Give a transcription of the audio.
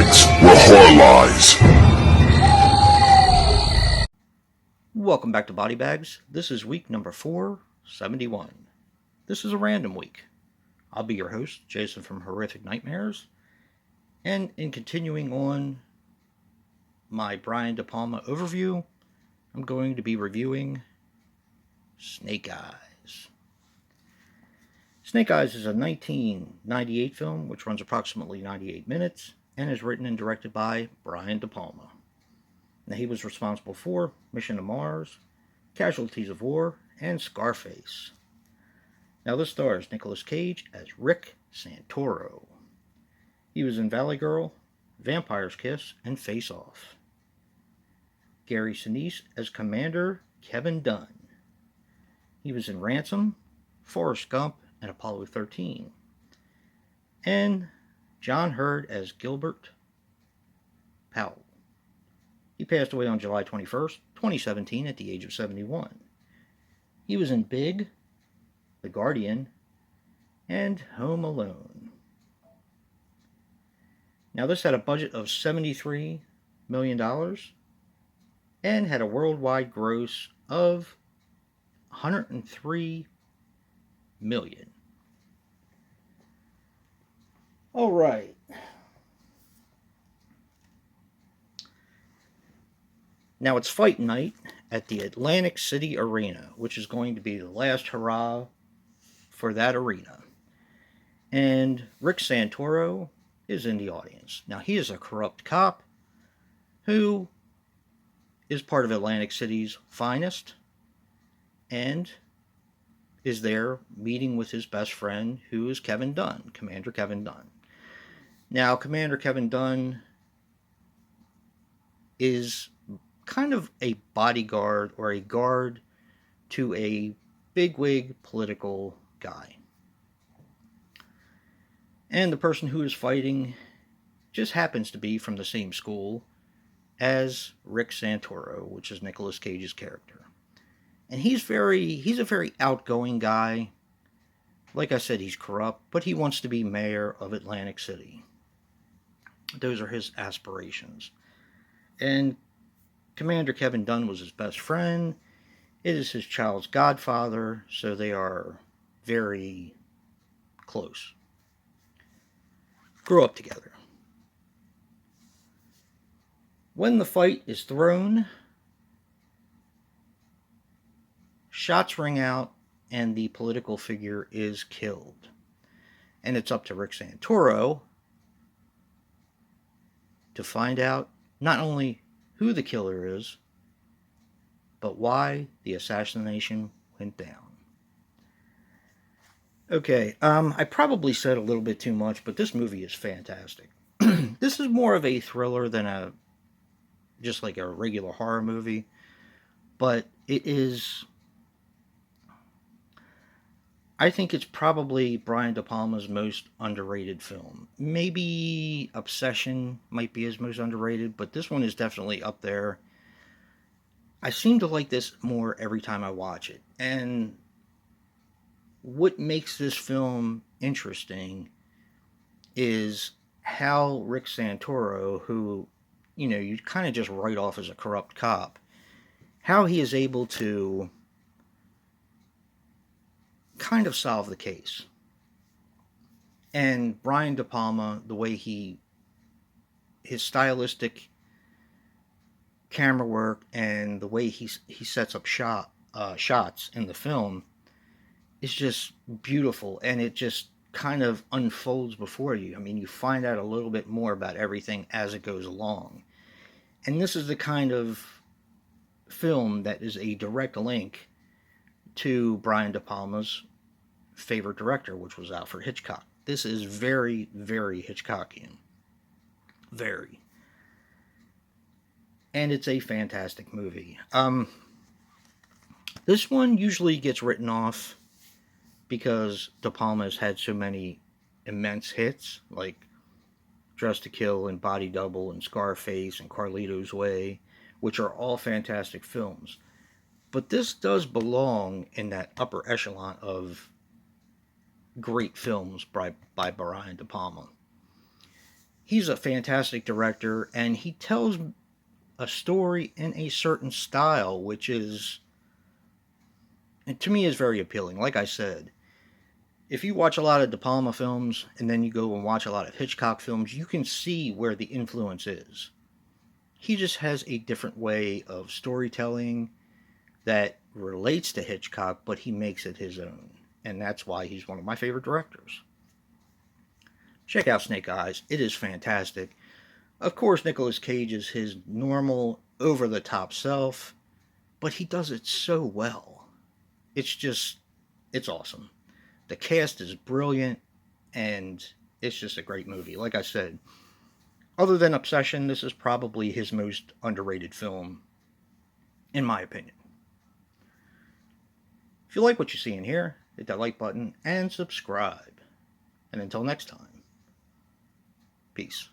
bags where horror lies. Welcome back to Body Bags. This is week number 471. This is a random week. I'll be your host, Jason from Horrific Nightmares. And in continuing on my Brian De Palma overview, I'm going to be reviewing Snake Eyes. Snake Eyes is a 1998 film which runs approximately 98 minutes and is written and directed by Brian De Palma. Now, he was responsible for Mission to Mars, Casualties of War, and Scarface. Now, this stars Nicolas Cage as Rick Santoro. He was in Valley Girl, Vampire's Kiss, and Face Off. Gary Sinise as Commander Kevin Dunn. He was in Ransom, Forrest Gump, and Apollo 13. And John Hurd as Gilbert Powell. He passed away on July 21st, 2017 at the age of 71. He was in Big, The Guardian, and Home Alone. Now, this had a budget of $73 million and had a worldwide gross of $103 million. All right. Now, it's fight night at the Atlantic City Arena, which is going to be the last hurrah for that arena. And Rick Santoro is in the audience. Now, he is a corrupt cop who is part of Atlantic City's finest and is there meeting with his best friend, who is Kevin Dunn, Commander Kevin Dunn. Now, Commander Kevin Dunn is kind of a bodyguard or a guard to a bigwig political guy. And the person who is fighting just happens to be from the same school as Rick Santoro, which is Nicolas Cage's character. And he's a very outgoing guy. Like I said, he's corrupt, but he wants to be mayor of Atlantic City. Those are his aspirations. And Commander Kevin Dunn was his best friend. It is his child's godfather, so they are very close. Grew up together. When the fight is thrown, shots ring out and the political figure is killed. And it's up to Rick Santoro to find out not only who the killer is, but why the assassination went down. Okay, I probably said a little bit too much, but this movie is fantastic. This is more of a thriller than just like a regular horror movie, but it is, I think it's probably Brian De Palma's most underrated film. Maybe Obsession might be his most underrated, but this one is definitely up there. I seem to like this more every time I watch it. And what makes this film interesting is how Rick Santoro, who, you kind of just write off as a corrupt cop, how he is able to kind of solve the case. And Brian De Palma, the way his stylistic camera work and the way he sets up shots in the film is just beautiful, and it just kind of unfolds before you. I mean, you find out a little bit more about everything as it goes along. And this is the kind of film that is a direct link to Brian De Palma's favorite director, which was Alfred Hitchcock. This is very, very Hitchcockian. Very. And it's a fantastic movie. This one usually gets written off because De Palma has had so many immense hits, like Dress to Kill and Body Double and Scarface and Carlito's Way, which are all fantastic films. But this does belong in that upper echelon of great films by Brian De Palma. He's a fantastic director, and he tells a story in a certain style, which is, and to me, is very appealing. Like I said, if you watch a lot of De Palma films and then you go and watch a lot of Hitchcock films, you can see where the influence is. He just has a different way of storytelling that relates to Hitchcock, but he makes it his own. And that's why he's one of my favorite directors. Check out Snake Eyes. It is fantastic. Of course, Nicolas Cage is his normal, over the top self, but he does it so well. It's awesome. The cast is brilliant, and it's just a great movie. Like I said, other than Obsession, this is probably his most underrated film, in my opinion. If you like what you see in here, hit that like button and subscribe. And until next time, peace.